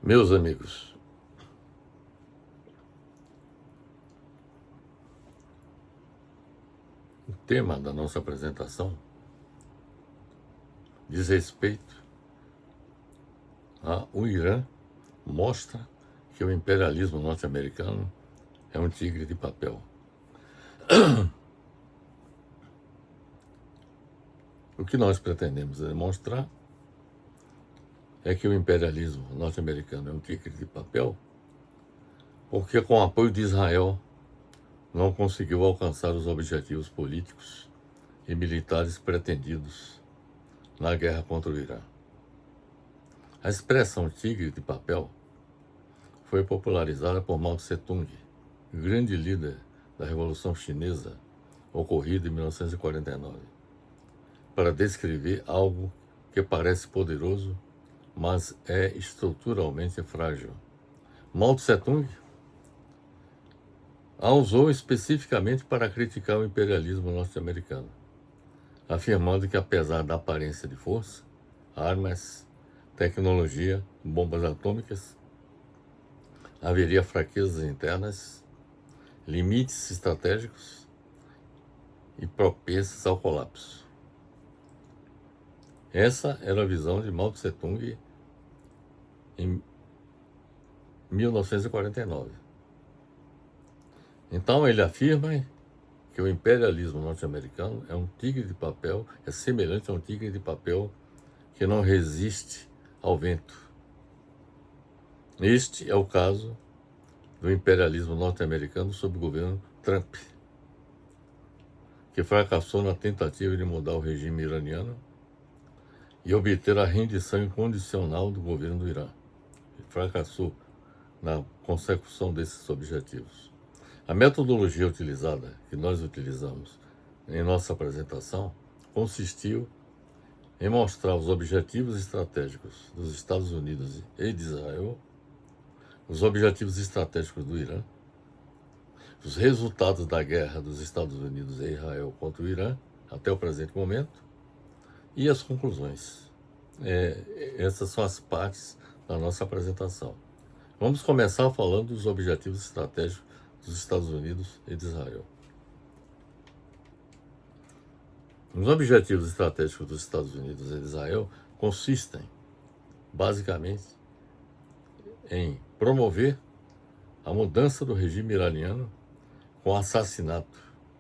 Meus amigos, o tema da nossa apresentação diz respeito ao Irã, mostra que o imperialismo norte-americano é um tigre de papel. O que nós pretendemos demonstrar é que o imperialismo norte-americano é um tigre de papel porque, com o apoio de Israel, não conseguiu alcançar os objetivos políticos e militares pretendidos na guerra contra o Irã. A expressão tigre de papel foi popularizada por Mao Tse-tung, grande líder da Revolução Chinesa, ocorrida em 1949, para descrever algo que parece poderoso, mas é estruturalmente frágil. Mao Tse-tung a usou especificamente para criticar o imperialismo norte-americano, afirmando que, apesar da aparência de força, armas, tecnologia, bombas atômicas, haveria fraquezas internas, limites estratégicos e propensas ao colapso. Essa era a visão de Mao Tse-tung em 1949. Então ele afirma que o imperialismo norte-americano é um tigre de papel, é semelhante a um tigre de papel que não resiste ao vento. Este é o caso do imperialismo norte-americano sob o governo Trump, que fracassou na tentativa de mudar o regime iraniano e obter a rendição incondicional do governo do Irã. Ele fracassou na consecução desses objetivos. A metodologia utilizada, que nós utilizamos em nossa apresentação, consistiu em mostrar os objetivos estratégicos dos Estados Unidos e de Israel, os objetivos estratégicos do Irã, os resultados da guerra dos Estados Unidos e Israel contra o Irã até o presente momento e as conclusões. Essas são as partes da nossa apresentação. Vamos começar falando dos objetivos estratégicos dos Estados Unidos e de Israel. Os objetivos estratégicos dos Estados Unidos e de Israel consistem, basicamente, em promover a mudança do regime iraniano com o assassinato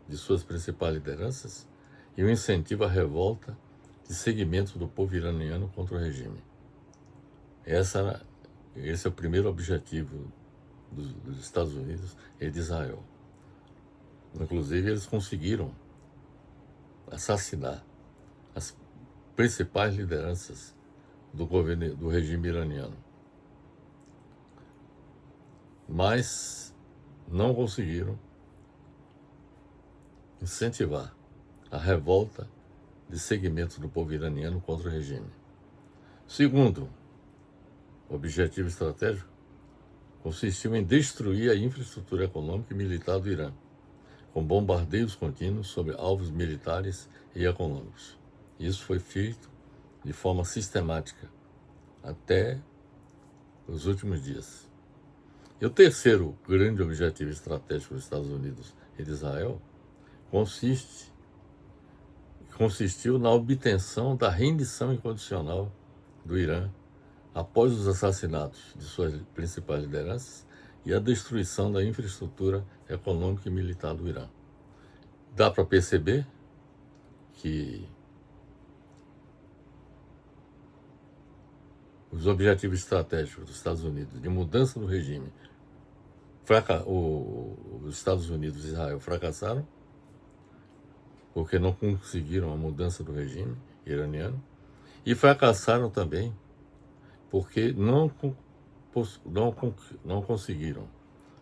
de suas principais lideranças e o incentivo à revolta de segmentos do povo iraniano contra o regime. Esse é o primeiro objetivo dos Estados Unidos e de Israel. Inclusive, eles conseguiram assassinar as principais lideranças do regime iraniano, mas não conseguiram incentivar a revolta de segmentos do povo iraniano contra o regime. Segundo objetivo estratégico consistiu em destruir a infraestrutura econômica e militar do Irã, com bombardeios contínuos sobre alvos militares e econômicos. Isso foi feito de forma sistemática até os últimos dias. E o terceiro grande objetivo estratégico dos Estados Unidos e de Israel consistiu na obtenção da rendição incondicional do Irã após os assassinatos de suas principais lideranças e a destruição da infraestrutura econômica e militar do Irã. Dá para perceber que os objetivos estratégicos dos Estados Unidos de mudança do regime, os Estados Unidos e Israel fracassaram porque não conseguiram a mudança do regime iraniano e fracassaram também porque não conseguiram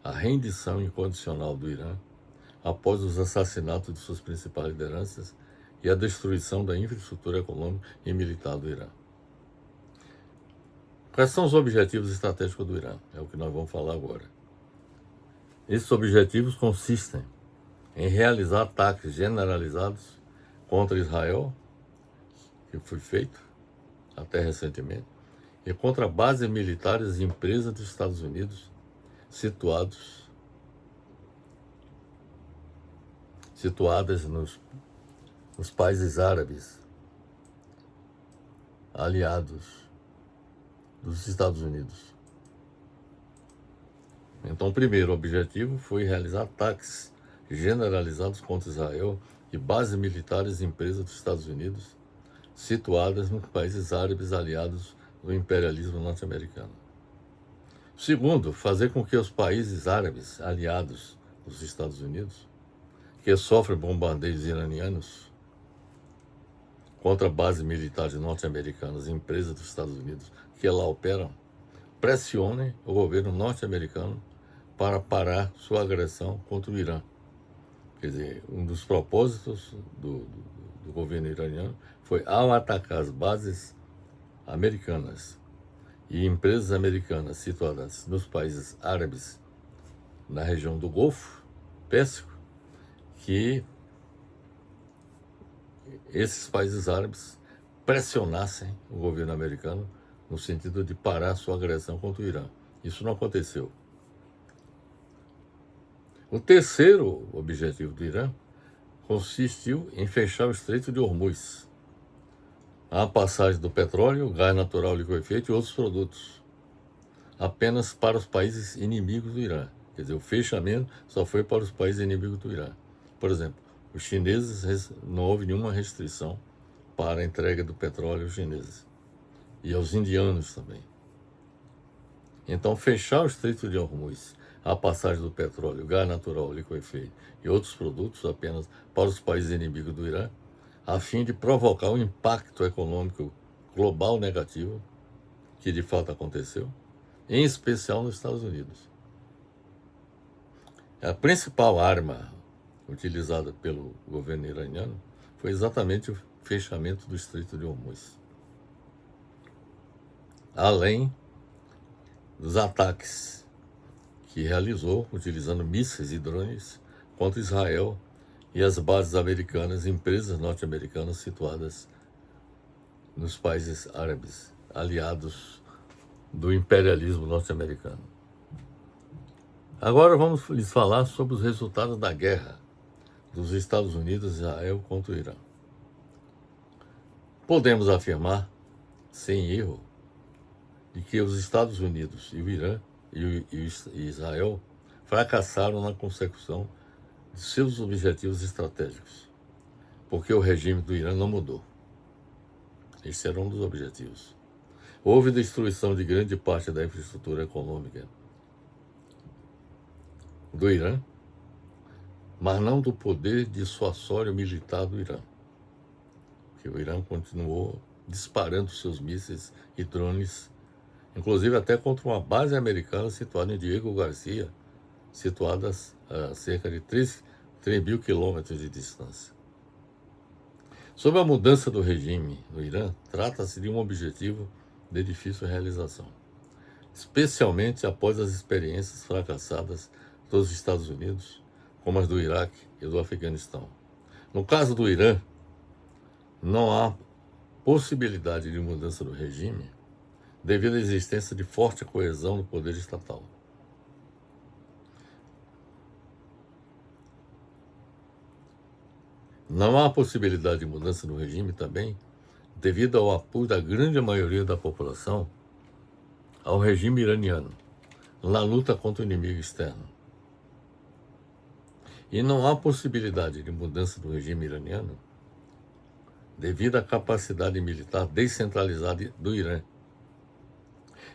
a rendição incondicional do Irã após os assassinatos de suas principais lideranças e a destruição da infraestrutura econômica e militar do Irã. Quais são os objetivos estratégicos do Irã? É o que nós vamos falar agora. Esses objetivos consistem em realizar ataques generalizados contra Israel, que foi feito até recentemente, e contra bases militares e empresas dos Estados Unidos situadas nos países árabes aliados dos Estados Unidos. Então, o primeiro objetivo foi realizar ataques generalizados contra Israel e bases militares e empresas dos Estados Unidos situadas nos países árabes aliados do imperialismo norte-americano. Segundo, fazer com que os países árabes aliados dos Estados Unidos, que sofrem bombardeios iranianos contra bases militares norte-americanas e empresas dos Estados Unidos que lá operam, pressionem o governo norte-americano para parar sua agressão contra o Irã. Quer dizer, um dos propósitos do governo iraniano foi, ao atacar as bases americanas e empresas americanas situadas nos países árabes na região do Golfo Pérsico, que esses países árabes pressionassem o governo americano no sentido de parar sua agressão contra o Irã. Isso não aconteceu. O terceiro objetivo do Irã consistiu em fechar o Estreito de Hormuz, a passagem do petróleo, gás natural liquefeito e outros produtos, apenas para os países inimigos do Irã. Quer dizer, o fechamento só foi para os países inimigos do Irã. Por exemplo, os chineses, não houve nenhuma restrição para a entrega do petróleo aos chineses. E aos indianos também. Então, fechar o Estreito de Hormuz, a passagem do petróleo, gás natural liquefeito e outros produtos apenas para os países inimigos do Irã, a fim de provocar um impacto econômico global negativo, que de fato aconteceu, em especial nos Estados Unidos. A principal arma utilizada pelo governo iraniano foi exatamente o fechamento do Estreito de Hormuz. Além dos ataques que realizou utilizando mísseis e drones contra Israel e as bases americanas e empresas norte-americanas situadas nos países árabes, aliados do imperialismo norte-americano. Agora vamos lhes falar sobre os resultados da guerra dos Estados Unidos e Israel contra o Irã. Podemos afirmar, sem erro, de que os Estados Unidos e o Irã e Israel fracassaram na consecução de seus objetivos estratégicos, porque o regime do Irã não mudou. Esse era um dos objetivos. Houve destruição de grande parte da infraestrutura econômica do Irã, mas não do poder dissuasório militar do Irã, porque o Irã continuou disparando seus mísseis e drones, inclusive até contra uma base americana situada em Diego Garcia, situada a cerca de 3 mil quilômetros de distância. Sobre a mudança do regime no Irã, trata-se de um objetivo de difícil realização, especialmente após as experiências fracassadas dos Estados Unidos, como as do Iraque e do Afeganistão. No caso do Irã, não há possibilidade de mudança do regime devido à existência de forte coesão no poder estatal. Não há possibilidade de mudança no regime também devido ao apoio da grande maioria da população ao regime iraniano na luta contra o inimigo externo. E não há possibilidade de mudança do regime iraniano devido à capacidade militar descentralizada do Irã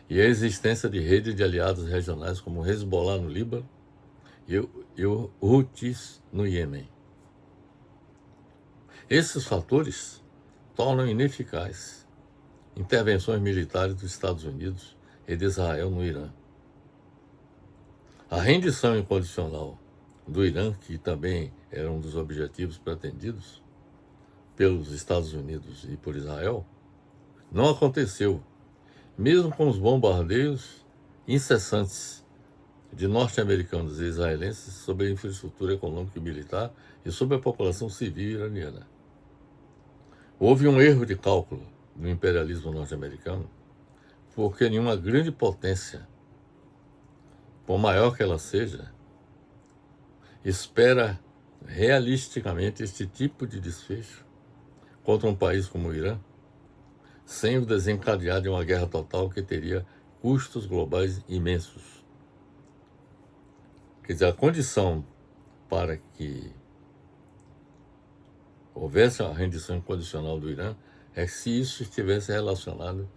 e à existência de redes de aliados regionais como o Hezbollah no Líbano e o Houthis no Iêmen. Esses fatores tornam ineficazes intervenções militares dos Estados Unidos e de Israel no Irã. A rendição incondicional do Irã, que também era um dos objetivos pretendidos pelos Estados Unidos e por Israel, não aconteceu, mesmo com os bombardeios incessantes de norte-americanos e israelenses sobre a infraestrutura econômica e militar e sobre a população civil iraniana. Houve um erro de cálculo no imperialismo norte-americano, porque nenhuma grande potência, por maior que ela seja, espera realisticamente este tipo de desfecho contra um país como o Irã, sem o desencadear de uma guerra total que teria custos globais imensos. Quer dizer, a condição para que houvesse a rendição incondicional do Irã é se isso estivesse relacionado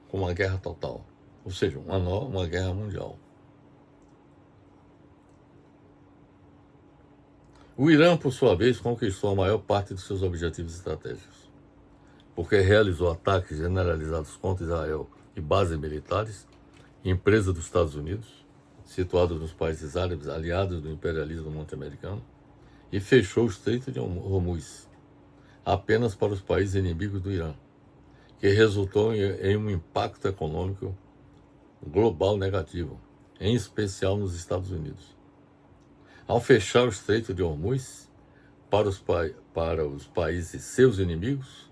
com uma guerra total, ou seja, uma guerra mundial. O Irã, por sua vez, conquistou a maior parte de seus objetivos estratégicos, porque realizou ataques generalizados contra Israel e bases militares, empresas dos Estados Unidos, situadas nos países árabes aliados do imperialismo norte-americano, e fechou o Estreito de Hormuz apenas para os países inimigos do Irã, que resultou em um impacto econômico global negativo, em especial nos Estados Unidos. Ao fechar o Estreito de Hormuz para os países seus inimigos,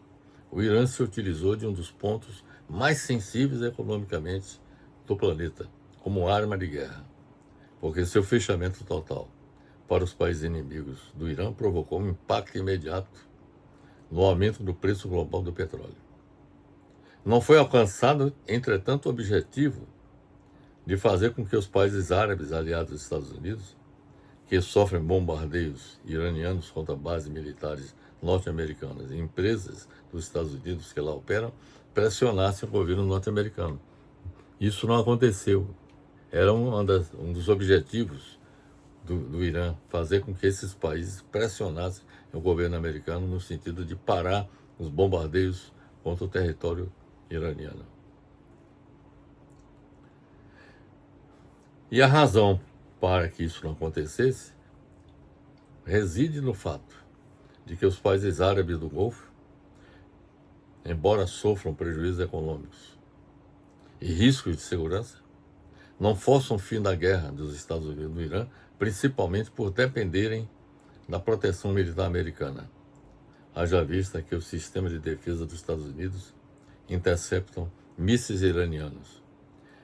o Irã se utilizou de um dos pontos mais sensíveis economicamente do planeta, como arma de guerra, porque seu fechamento total para os países inimigos do Irã provocou um impacto imediato no aumento do preço global do petróleo. Não foi alcançado, entretanto, o objetivo de fazer com que os países árabes aliados aos Estados Unidos, que sofrem bombardeios iranianos contra bases militares norte-americanas e empresas dos Estados Unidos que lá operam, pressionassem o governo norte-americano. Isso não aconteceu. Era um dos objetivos do Irã, fazer com que esses países pressionassem o governo americano no sentido de parar os bombardeios contra o território iraniano. E a razão para que isso não acontecesse reside no fato de que os países árabes do Golfo, embora sofram prejuízos econômicos e riscos de segurança, não forçam o fim da guerra dos Estados Unidos no Irã, principalmente por dependerem da proteção militar americana. Haja vista que o sistema de defesa dos Estados Unidos interceptam mísseis iranianos.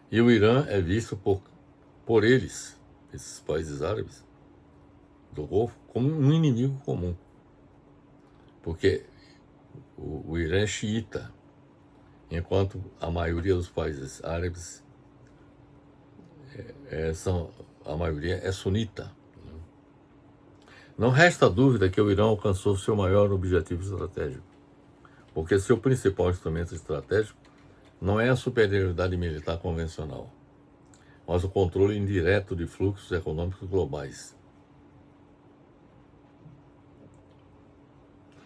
E o Irã é visto por eles, esses países árabes do Golfo, como um inimigo comum. Porque o Irã é xiita, enquanto a maioria dos países árabes a maioria é sunita. Não resta dúvida que o Irã alcançou seu maior objetivo estratégico, porque seu principal instrumento estratégico não é a superioridade militar convencional, mas o controle indireto de fluxos econômicos globais,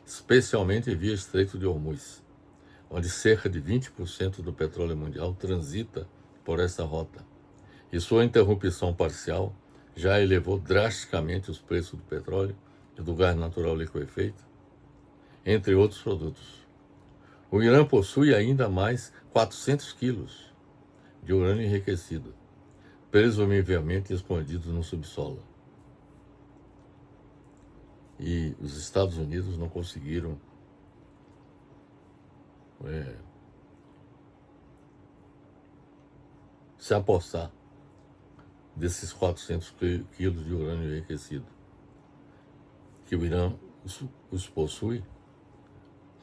especialmente via Estreito de Hormuz, onde cerca de 20% do petróleo mundial transita por essa rota, e sua interrupção parcial já elevou drasticamente os preços do petróleo e do gás natural liquefeito, entre outros produtos. O Irã possui ainda mais 400 quilos de urânio enriquecido, presumivelmente escondidos no subsolo. E os Estados Unidos não conseguiram se apossar desses 400 quilos de urânio enriquecido, que o Irã os possui,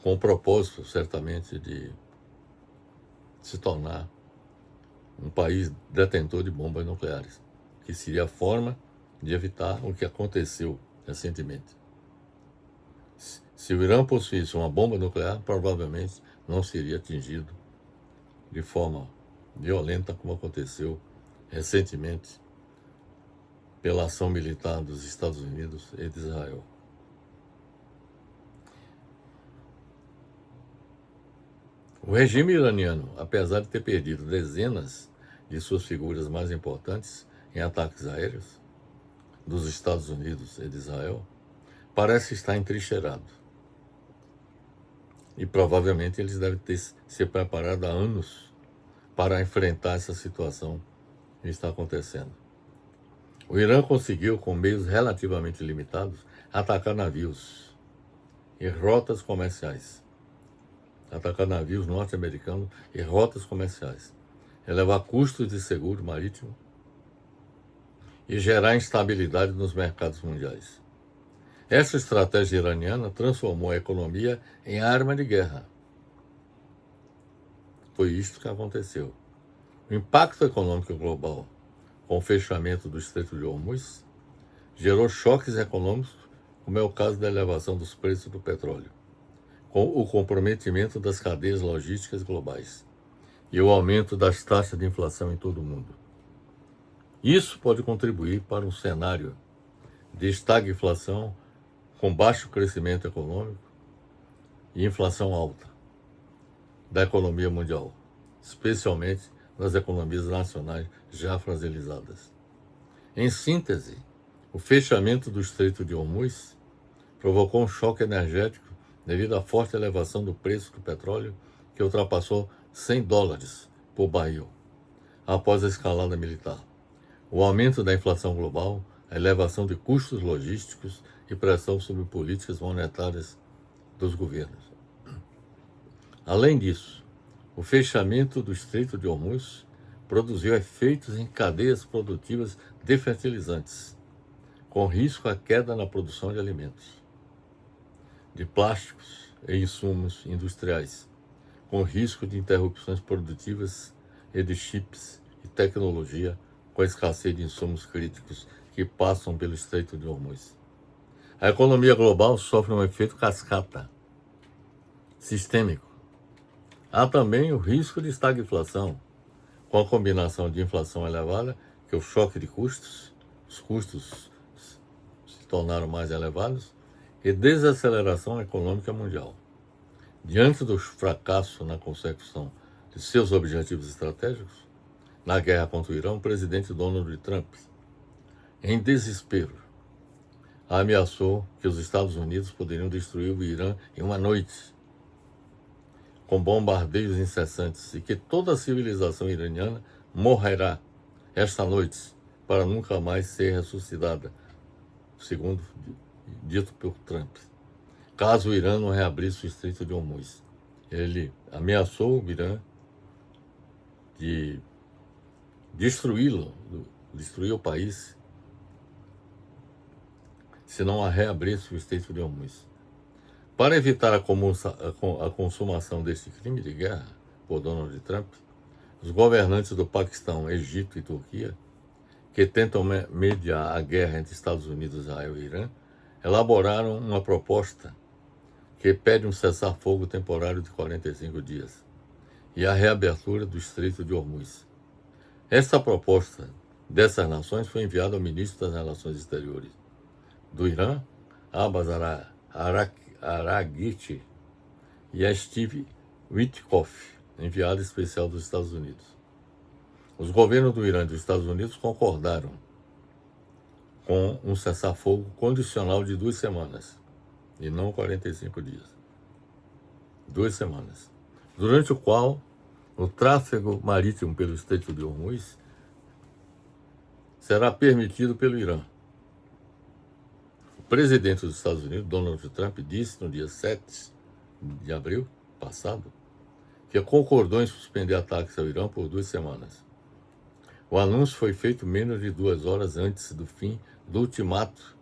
com o propósito, certamente, de se tornar um país detentor de bombas nucleares, que seria a forma de evitar o que aconteceu recentemente. Se o Irã possuísse uma bomba nuclear, provavelmente não seria atingido de forma violenta como aconteceu recentemente pela ação militar dos Estados Unidos e de Israel. O regime iraniano, apesar de ter perdido dezenas de suas figuras mais importantes em ataques aéreos dos Estados Unidos e de Israel, parece estar entrincheirado. E provavelmente eles devem ter se preparado há anos para enfrentar essa situação que está acontecendo. O Irã conseguiu, com meios relativamente limitados, atacar navios e rotas comerciais. Atacar navios norte-americanos e rotas comerciais. elevar custos de seguro marítimo e gerar instabilidade nos mercados mundiais. Essa estratégia iraniana transformou a economia em arma de guerra. Foi isto que aconteceu. O impacto econômico global com o fechamento do Estreito de Hormuz gerou choques econômicos, como é o caso da elevação dos preços do petróleo, com o comprometimento das cadeias logísticas globais e o aumento das taxas de inflação em todo o mundo. Isso pode contribuir para um cenário de estagflação com baixo crescimento econômico e inflação alta da economia mundial, especialmente nas economias nacionais já fragilizadas. Em síntese, o fechamento do Estreito de Hormuz provocou um choque energético devido à forte elevação do preço do petróleo, que ultrapassou $100 por barril após a escalada militar. O aumento da inflação global, a elevação de custos logísticos e pressão sobre políticas monetárias dos governos. Além disso, o fechamento do Estreito de Hormuz produziu efeitos em cadeias produtivas de fertilizantes, com risco à queda na produção de alimentos, de plásticos e insumos industriais, com risco de interrupções produtivas e de chips e tecnologia, com a escassez de insumos críticos que passam pelo Estreito de Hormuz. A economia global sofre um efeito cascata sistêmico. Há também o risco de estagflação, com a combinação de inflação elevada, que é o choque de custos, os custos se tornaram mais elevados, e desaceleração econômica mundial. Diante do fracasso na consecução de seus objetivos estratégicos, na guerra contra o Irã, o presidente Donald Trump, em desespero, ameaçou que os Estados Unidos poderiam destruir o Irã em uma noite, com bombardeios incessantes, e que toda a civilização iraniana morrerá esta noite para nunca mais ser ressuscitada, segundo dito por Trump, caso o Irã não reabrisse o Estreito de Hormuz. Ele ameaçou o Irã de destruí-lo, destruir o país, se não a reabrisse o Estreito de Hormuz. Para evitar a consumação desse crime de guerra por Donald Trump, os governantes do Paquistão, Egito e Turquia, que tentam mediar a guerra entre Estados Unidos, Israel e Irã, elaboraram uma proposta que pede um cessar-fogo temporário de 45 dias e a reabertura do Estreito de Hormuz. Esta proposta dessas nações foi enviada ao ministro das Relações Exteriores do Irã, Abbas Araghchi, e a Steve Witkoff, enviado especial dos Estados Unidos. Os governos do Irã e dos Estados Unidos concordaram com um cessar-fogo condicional de 2 semanas, e não 45 dias. 2 semanas, durante o qual o tráfego marítimo pelo Estreito de Hormuz será permitido pelo Irã. O presidente dos Estados Unidos, Donald Trump, disse no dia 7 de abril passado que concordou em suspender ataques ao Irã por 2 semanas. O anúncio foi feito menos de 2 horas antes do fim do ultimato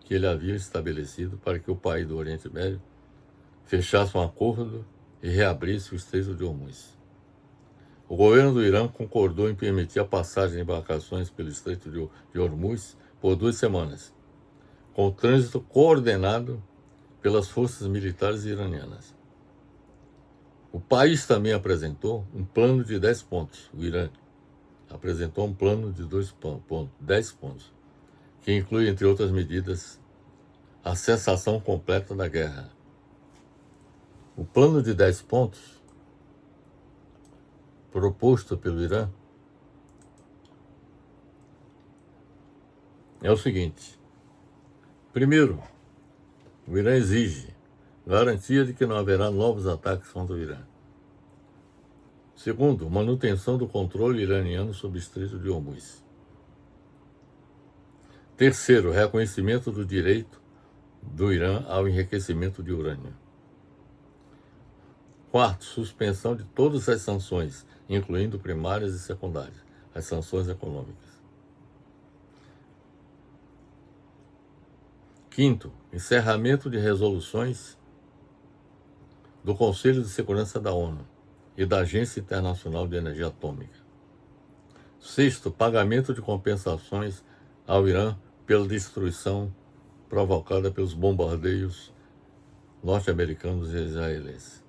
que ele havia estabelecido para que o país do Oriente Médio fechasse um acordo e reabrisse o Estreito de Hormuz. O governo do Irã concordou em permitir a passagem de embarcações pelo Estreito de Hormuz por 2 semanas, com o trânsito coordenado pelas forças militares iranianas. O país também apresentou um plano de 10 pontos. O Irã apresentou um plano de 10 pontos, que inclui, entre outras medidas, a cessação completa da guerra. O plano de 10 pontos proposto pelo Irã é o seguinte: primeiro, o Irã exige garantia de que não haverá novos ataques contra o Irã. Segundo, manutenção do controle iraniano sobre o Estreito de Hormuz. Terceiro, reconhecimento do direito do Irã ao enriquecimento de urânio. Quarto, suspensão de todas as sanções incluindo primárias e secundárias, as sanções econômicas. Quinto, encerramento de resoluções do Conselho de Segurança da ONU e da Agência Internacional de Energia Atômica. Sexto, pagamento de compensações ao Irã pela destruição provocada pelos bombardeios norte-americanos e israelenses.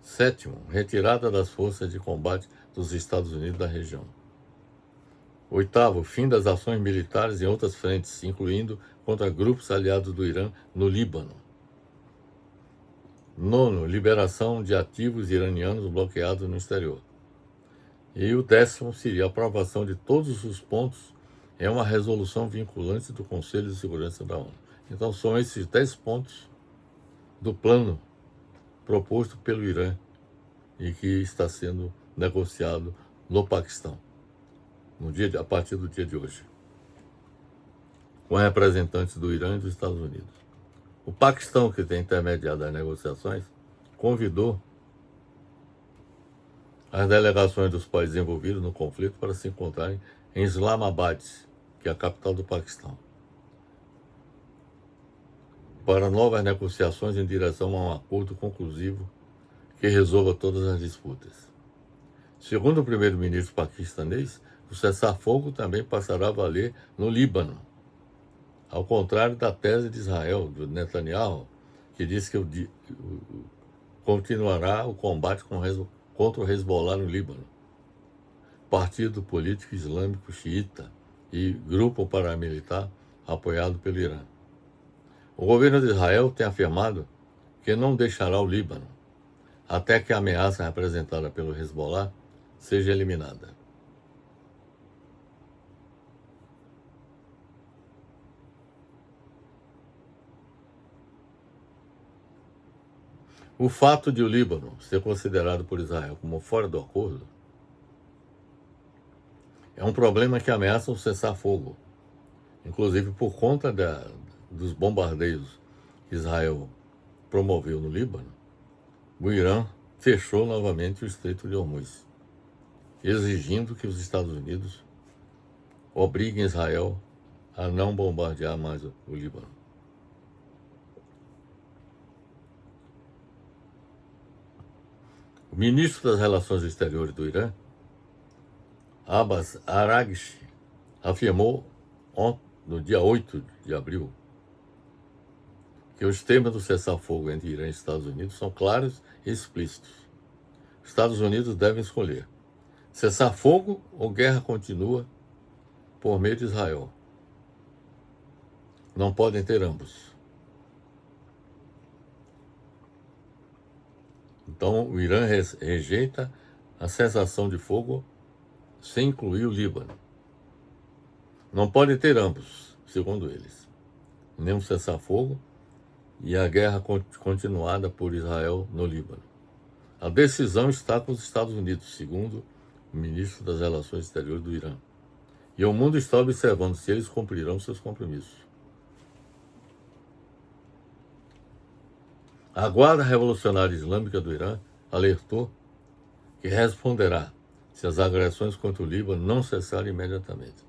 Sétimo, retirada das forças de combate dos Estados Unidos da região. Oitavo, fim das ações militares em outras frentes, incluindo contra grupos aliados do Irã no Líbano. Nono, liberação de ativos iranianos bloqueados no exterior. E o 10º seria a aprovação de todos os pontos em uma resolução vinculante do Conselho de Segurança da ONU. Então são esses 10 pontos do plano proposto pelo Irã e que está sendo negociado no Paquistão, a partir do dia de hoje, com representantes do Irã e dos Estados Unidos. O Paquistão, que tem intermediado as negociações, convidou as delegações dos países envolvidos no conflito para se encontrarem em Islamabad, que é a capital do Paquistão, para novas negociações em direção a um acordo conclusivo que resolva todas as disputas. Segundo o primeiro-ministro paquistanês, o cessar-fogo também passará a valer no Líbano, ao contrário da tese de Israel, do Netanyahu, que diz que continuará o combate contra o Hezbollah no Líbano, partido político islâmico xiita e grupo paramilitar apoiado pelo Irã. O governo de Israel tem afirmado que não deixará o Líbano até que a ameaça representada pelo Hezbollah seja eliminada. O fato de o Líbano ser considerado por Israel como fora do acordo é um problema que ameaça o cessar-fogo, inclusive por conta dos bombardeios que Israel promoveu no Líbano. O Irã fechou novamente o Estreito de Hormuz, exigindo que os Estados Unidos obriguem Israel a não bombardear mais o Líbano. O ministro das Relações Exteriores do Irã, Abbas Araghchi, afirmou no dia 8 de abril que os temas do cessar-fogo entre Irã e Estados Unidos são claros e explícitos. Os Estados Unidos devem escolher cessar-fogo ou guerra continua por meio de Israel. Não podem ter ambos. Então, o Irã rejeita a cessação de fogo sem incluir o Líbano. Não pode ter ambos, segundo eles. Nem um cessar-fogo e a guerra continuada por Israel no Líbano. A decisão está com os Estados Unidos, segundo o ministro das Relações Exteriores do Irã. E o mundo está observando se eles cumprirão seus compromissos. A Guarda Revolucionária Islâmica do Irã alertou que responderá se as agressões contra o Líbano não cessarem imediatamente.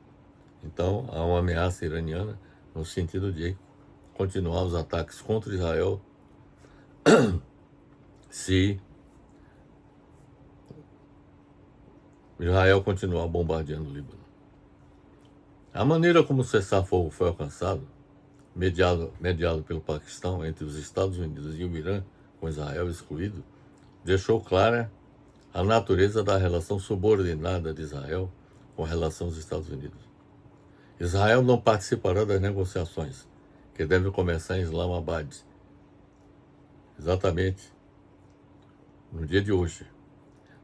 Então, há uma ameaça iraniana no sentido de continuar os ataques contra Israel se Israel continuar bombardeando o Líbano. A maneira como o cessar-fogo foi alcançado, mediado pelo Paquistão entre os Estados Unidos e o Irã, com Israel excluído, deixou clara a natureza da relação subordinada de Israel com relação aos Estados Unidos. Israel não participará das negociações, que devem começar em Islamabad, exatamente no dia de hoje,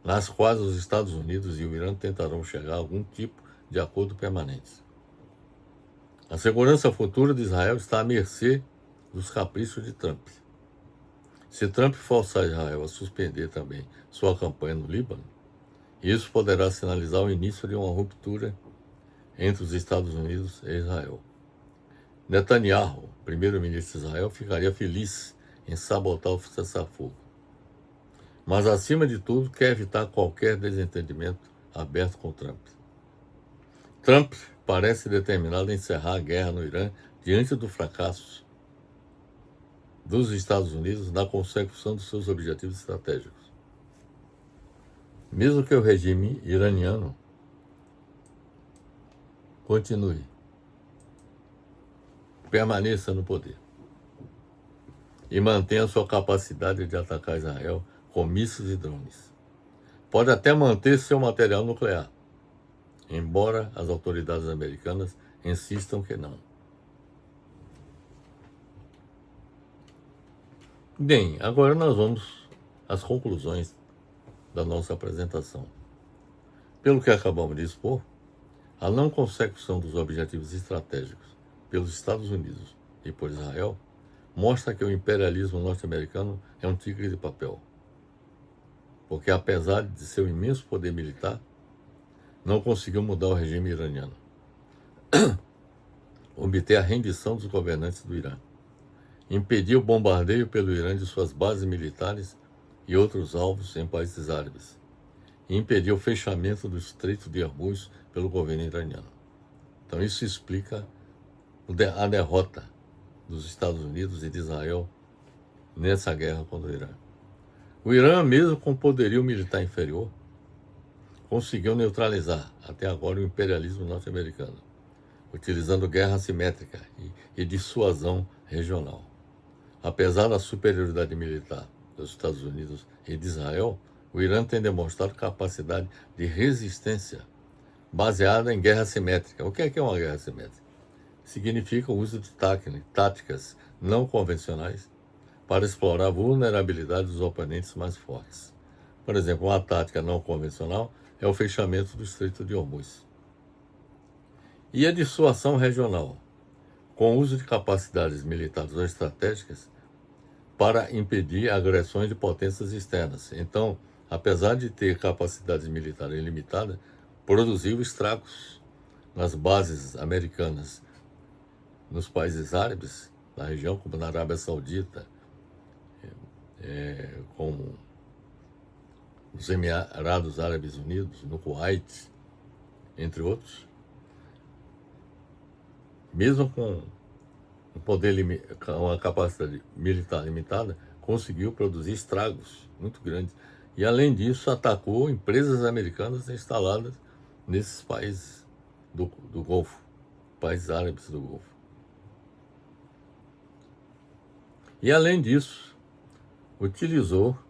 nas quais os Estados Unidos e o Irã tentarão chegar a algum tipo de acordo permanente. A segurança futura de Israel está à mercê dos caprichos de Trump. Se Trump forçar Israel a suspender também sua campanha no Líbano, isso poderá sinalizar o início de uma ruptura entre os Estados Unidos e Israel. Netanyahu, primeiro-ministro de Israel, ficaria feliz em sabotar o cessar-fogo. mas acima de tudo quer evitar qualquer desentendimento aberto com Trump. Trump parece determinado a encerrar a guerra no Irã diante do fracasso dos Estados Unidos na consecução dos seus objetivos estratégicos. Mesmo que o regime iraniano continue, permaneça no poder e mantenha sua capacidade de atacar Israel com mísseis e drones. Pode até manter seu material nuclear, embora as autoridades americanas insistam que não. Bem, agora nós vamos às conclusões da nossa apresentação. Pelo que acabamos de expor, a não consecução dos objetivos estratégicos pelos Estados Unidos e por Israel mostra que o imperialismo norte-americano é um tigre de papel. Porque apesar de seu imenso poder militar, não conseguiu mudar o regime iraniano, obter a rendição dos governantes do Irã, impedir o bombardeio pelo Irã de suas bases militares e outros alvos em países árabes, e impedir o fechamento do Estreito de Hormuz pelo governo iraniano. Então isso explica a derrota dos Estados Unidos e de Israel nessa guerra contra o Irã. O Irã, mesmo com poderio militar inferior, conseguiu neutralizar até agora o imperialismo norte-americano, utilizando guerra assimétrica e dissuasão regional. Apesar da superioridade militar dos Estados Unidos e de Israel, o Irã tem demonstrado capacidade de resistência baseada em guerra assimétrica. O que é uma guerra assimétrica? Significa o uso de táticas não convencionais para explorar a vulnerabilidade dos oponentes mais fortes. Por exemplo, uma tática não convencional é o fechamento do Estreito de Hormuz. E a dissuasão regional, com o uso de capacidades militares ou estratégicas para impedir agressões de potências externas. Então, apesar de ter capacidades militares ilimitadas, produziu estragos nas bases americanas nos países árabes, na região, como na Arábia Saudita, como os Emirados Árabes Unidos, no Kuwait, entre outros. Mesmo com um poder, uma capacidade militar limitada, conseguiu produzir estragos muito grandes. E, além disso, atacou empresas americanas instaladas nesses países do Golfo, países árabes do Golfo. E, além disso,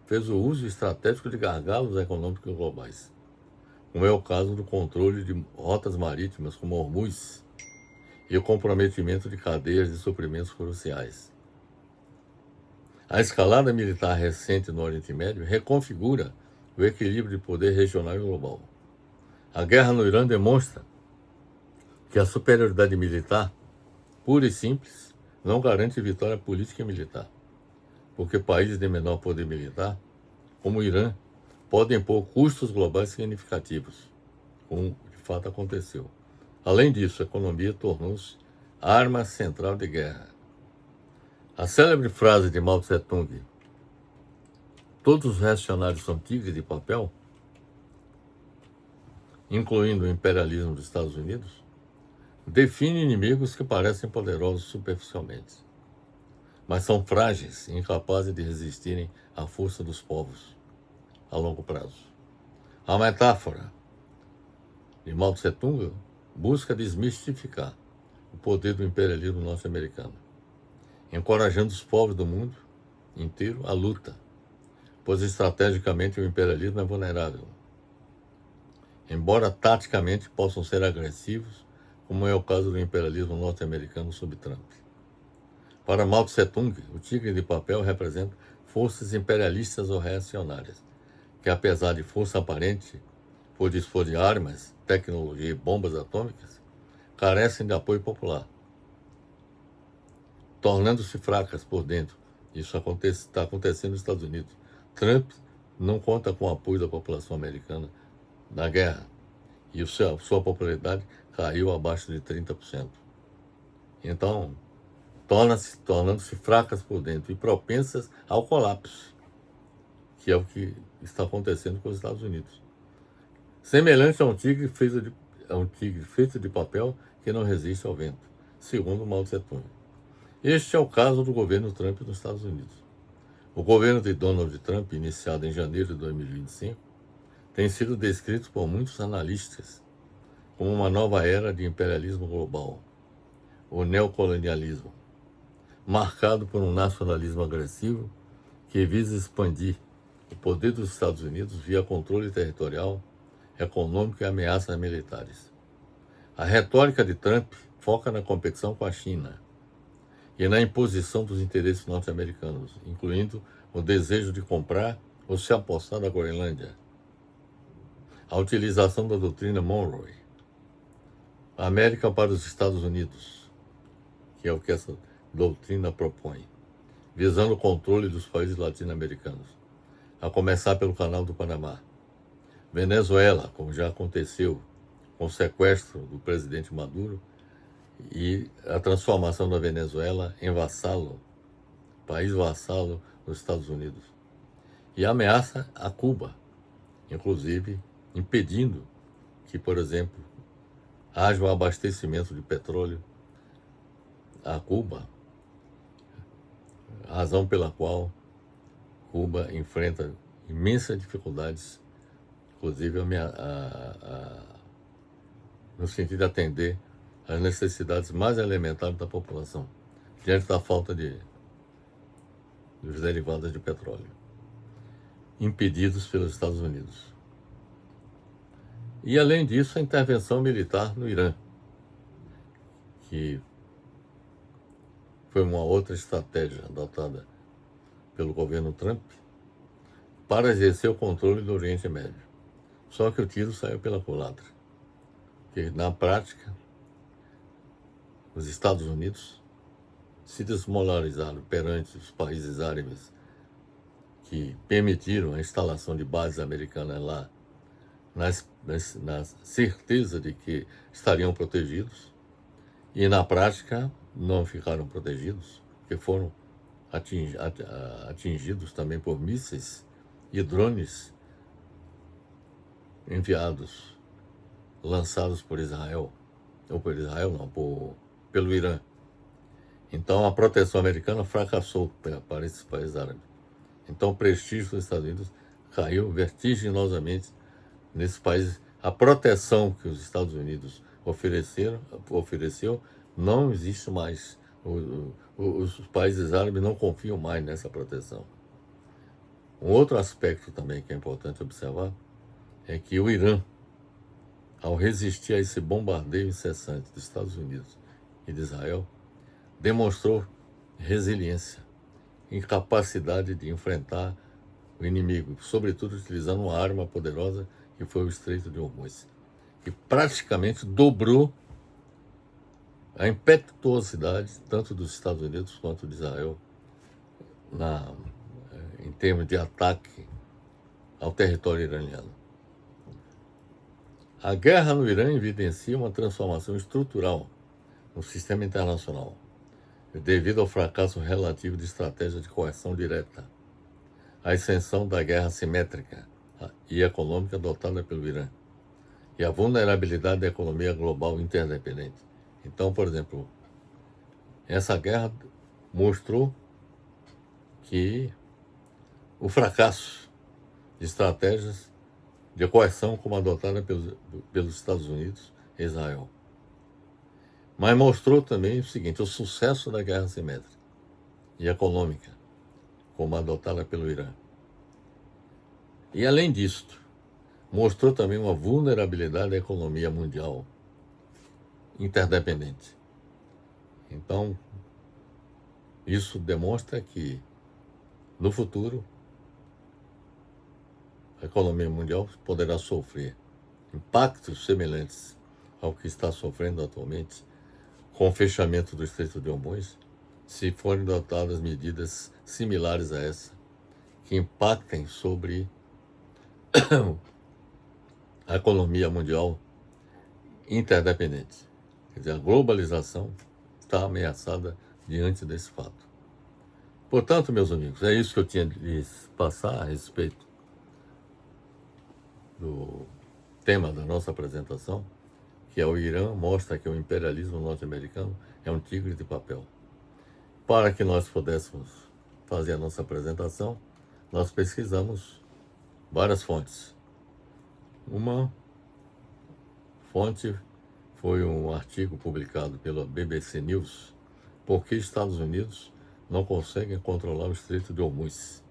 fez o uso estratégico de gargalos econômicos globais, como é o caso do controle de rotas marítimas como Hormuz e o comprometimento de cadeias de suprimentos cruciais. A escalada militar recente no Oriente Médio reconfigura o equilíbrio de poder regional e global. A guerra no Irã demonstra que a superioridade militar, pura e simples, não garante vitória política e militar, porque países de menor poder militar, como o Irã, podem impor custos globais significativos, como de fato aconteceu. Além disso, a economia tornou-se arma central de guerra. A célebre frase de Mao Tse-tung, todos os reacionários são tigres de papel, incluindo o imperialismo dos Estados Unidos, define inimigos que parecem poderosos superficialmente, mas são frágeis e incapazes de resistirem à força dos povos a longo prazo. A metáfora de Mao Tse-tung busca desmistificar o poder do imperialismo norte-americano, encorajando os povos do mundo inteiro à luta, pois estrategicamente o imperialismo é vulnerável, embora taticamente possam ser agressivos, como é o caso do imperialismo norte-americano sob Trump. Para Mao Tse-tung, o tigre de papel representa forças imperialistas ou reacionárias, que apesar de força aparente por dispor de armas, tecnologia e bombas atômicas, carecem de apoio popular, tornando-se fracas por dentro. Isso está acontecendo nos Estados Unidos. Trump não conta com o apoio da população americana na guerra e sua popularidade caiu abaixo de 30%. Então, tornando-se fracas por dentro e propensas ao colapso, que é o que está acontecendo com os Estados Unidos. Semelhante a um tigre feito de papel que não resiste ao vento, segundo Mao Tse-tung. Este é o caso do governo Trump nos Estados Unidos. O governo de Donald Trump, iniciado em janeiro de 2025, tem sido descrito por muitos analistas como uma nova era de imperialismo global, o neocolonialismo, marcado por um nacionalismo agressivo que visa expandir o poder dos Estados Unidos via controle territorial, econômico e ameaças militares. A retórica de Trump foca na competição com a China e na imposição dos interesses norte-americanos, incluindo o desejo de comprar ou se apossar da Groenlândia, a utilização da doutrina Monroe, a América para os Estados Unidos, que é o que essa doutrina propõe, visando o controle dos países latino-americanos, a começar pelo Canal do Panamá. Venezuela, como já aconteceu com o sequestro do presidente Maduro e a transformação da Venezuela em vassalo, país vassalo dos Estados Unidos. E ameaça a Cuba, inclusive impedindo que, por exemplo, haja um abastecimento de petróleo a Cuba, razão pela qual Cuba enfrenta imensas dificuldades, inclusive no sentido de atender às necessidades mais elementares da população, diante da falta dos derivados de petróleo, impedidos pelos Estados Unidos. E, além disso, a intervenção militar no Irã, que foi uma outra estratégia adotada pelo governo Trump para exercer o controle do Oriente Médio. Só que o tiro saiu pela culatra, porque, na prática, os Estados Unidos se desmoralizaram perante os países árabes que permitiram a instalação de bases americanas lá, na certeza de que estariam protegidos, e na prática não ficaram protegidos, porque foram atingidos também por mísseis e drones enviados, lançados por Israel, ou por Israel não, pelo Irã. Então a proteção americana fracassou para esses países árabes. Então o prestígio dos Estados Unidos caiu vertiginosamente nesses países. A proteção que os Estados Unidos ofereceu não existe mais. Os países árabes não confiam mais nessa proteção. Um outro aspecto também que é importante observar é que o Irã, ao resistir a esse bombardeio incessante dos Estados Unidos e de Israel, demonstrou resiliência, incapacidade de enfrentar o inimigo, sobretudo utilizando uma arma poderosa que foi o Estreito de Hormuz, que praticamente dobrou a impetuosidade tanto dos Estados Unidos quanto de Israel em termos de ataque ao território iraniano. A guerra no Irã evidencia uma transformação estrutural no sistema internacional, devido ao fracasso relativo de estratégia de coerção direta, a ascensão da guerra simétrica e econômica adotada pelo Irã, e a vulnerabilidade da economia global interdependente. Então, por exemplo, essa guerra mostrou que o fracasso de estratégias de coerção como adotada pelos Estados Unidos e Israel. Mas mostrou também o seguinte, o sucesso da guerra simétrica e econômica, como adotada pelo Irã. E, além disto, mostrou também uma vulnerabilidade da economia mundial interdependente. Então, isso demonstra que, no futuro, a economia mundial poderá sofrer impactos semelhantes ao que está sofrendo atualmente com o fechamento do Estreito de Hormuz, se forem adotadas medidas similares a essa, que impactem sobre a economia mundial interdependente. Quer dizer, a globalização está ameaçada diante desse fato. Portanto, meus amigos, é isso que eu tinha de lhes passar a respeito do tema da nossa apresentação, que é o Irã mostra que o imperialismo norte-americano é um tigre de papel. Para que nós pudéssemos fazer a nossa apresentação, nós pesquisamos várias fontes. Uma fonte foi um artigo publicado pela BBC News, por que Estados Unidos não conseguem controlar o Estreito de Hormuz.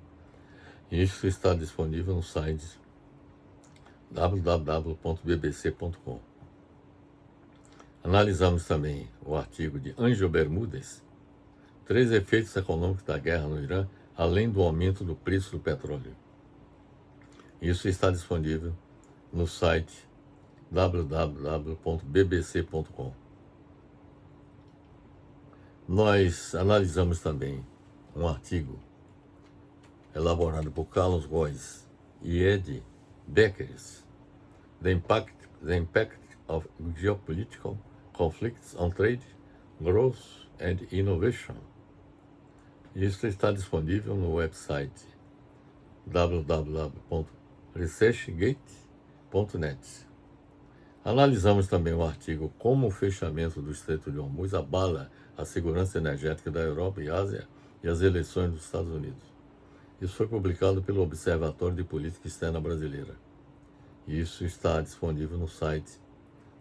Isso está disponível no site www.bbc.com. Analisamos também o artigo de Ângelo Bermúdez, 3 efeitos econômicos da guerra no Irã, além do aumento do preço do petróleo. Isso está disponível no site www.bbc.com. Nós analisamos também um artigo elaborado por Carlos Góes e Ed Beckers, The Impact of Geopolitical Conflicts on Trade, Growth and Innovation. Isso está disponível no website www.researchgate.net. Analisamos também o artigo Como o fechamento do Estreito de Hormuz abala a segurança energética da Europa e Ásia e as eleições dos Estados Unidos. Isso foi publicado pelo Observatório de Política Externa Brasileira. Isso está disponível no site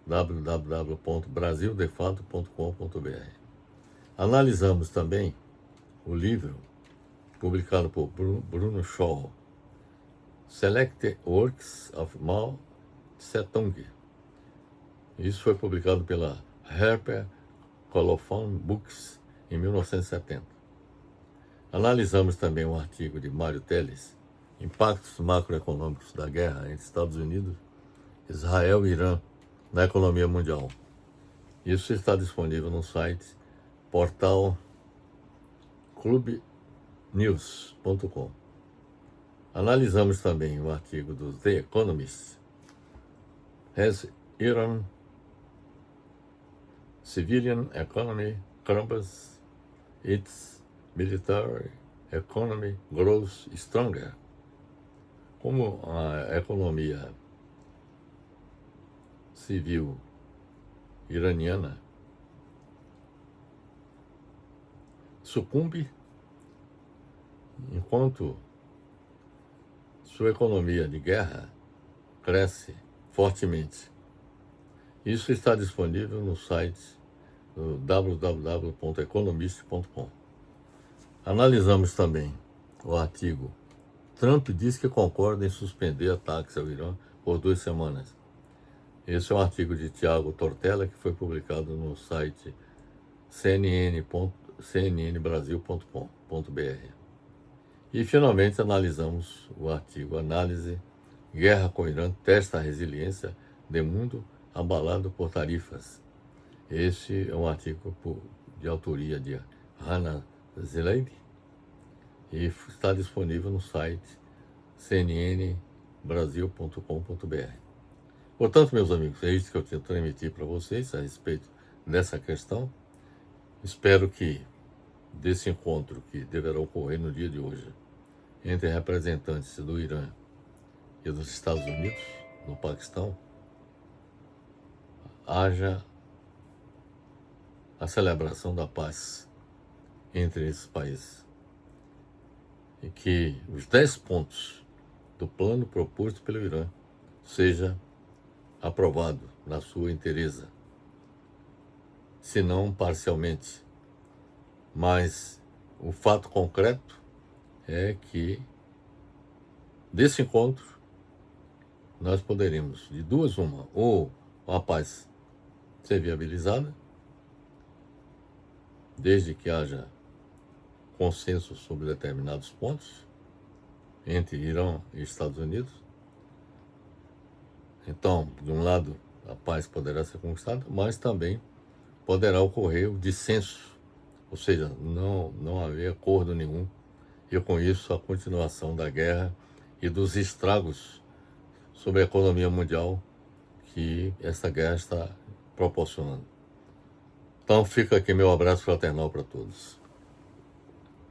www.brasildefato.com.br. Analisamos também o livro publicado por Bruno Shaw, Selected Works of Mao Tse-tung. Isso foi publicado pela Harper Colophon Books em 1970. Analisamos também um artigo de Mário Teles, Impactos macroeconômicos da guerra entre Estados Unidos, Israel e Irã na economia mundial. Isso está disponível no site portal clubnews.com. Analisamos também o artigo do The Economist, Has Iran Civilian Economy Crumbles, Its Military Economy Grows Stronger? Como a economia civil iraniana sucumbe enquanto sua economia de guerra cresce fortemente. Isso está disponível no site www.economist.com. Analisamos também o artigo Trump diz que concorda em suspender ataques ao Irã por 2 semanas. Esse é um artigo de Tiago Tortella que foi publicado no site cnnbrasil.com.br. E finalmente analisamos o artigo Análise Guerra com Irã testa a resiliência de mundo abalado por tarifas. Este é um artigo de autoria de Hannah Zileid e está disponível no site cnnbrasil.com.br. Portanto, meus amigos, é isso que eu tinha que transmitir para vocês a respeito dessa questão. Espero que desse encontro que deverá ocorrer no dia de hoje entre representantes do Irã e dos Estados Unidos, no Paquistão, haja a celebração da paz entre esses países e que os 10 pontos do plano proposto pelo Irã seja aprovado na sua inteireza, se não parcialmente. Mas o fato concreto é que desse encontro nós poderemos, de duas uma, ou a paz ser viabilizada, desde que haja consenso sobre determinados pontos entre Irã e Estados Unidos. Então, de um lado, a paz poderá ser conquistada, mas também poderá ocorrer o dissenso, ou seja, não haver acordo nenhum, e com isso a continuação da guerra e dos estragos sobre a economia mundial que essa guerra está proporcionando. Então fica aqui meu abraço fraternal para todos.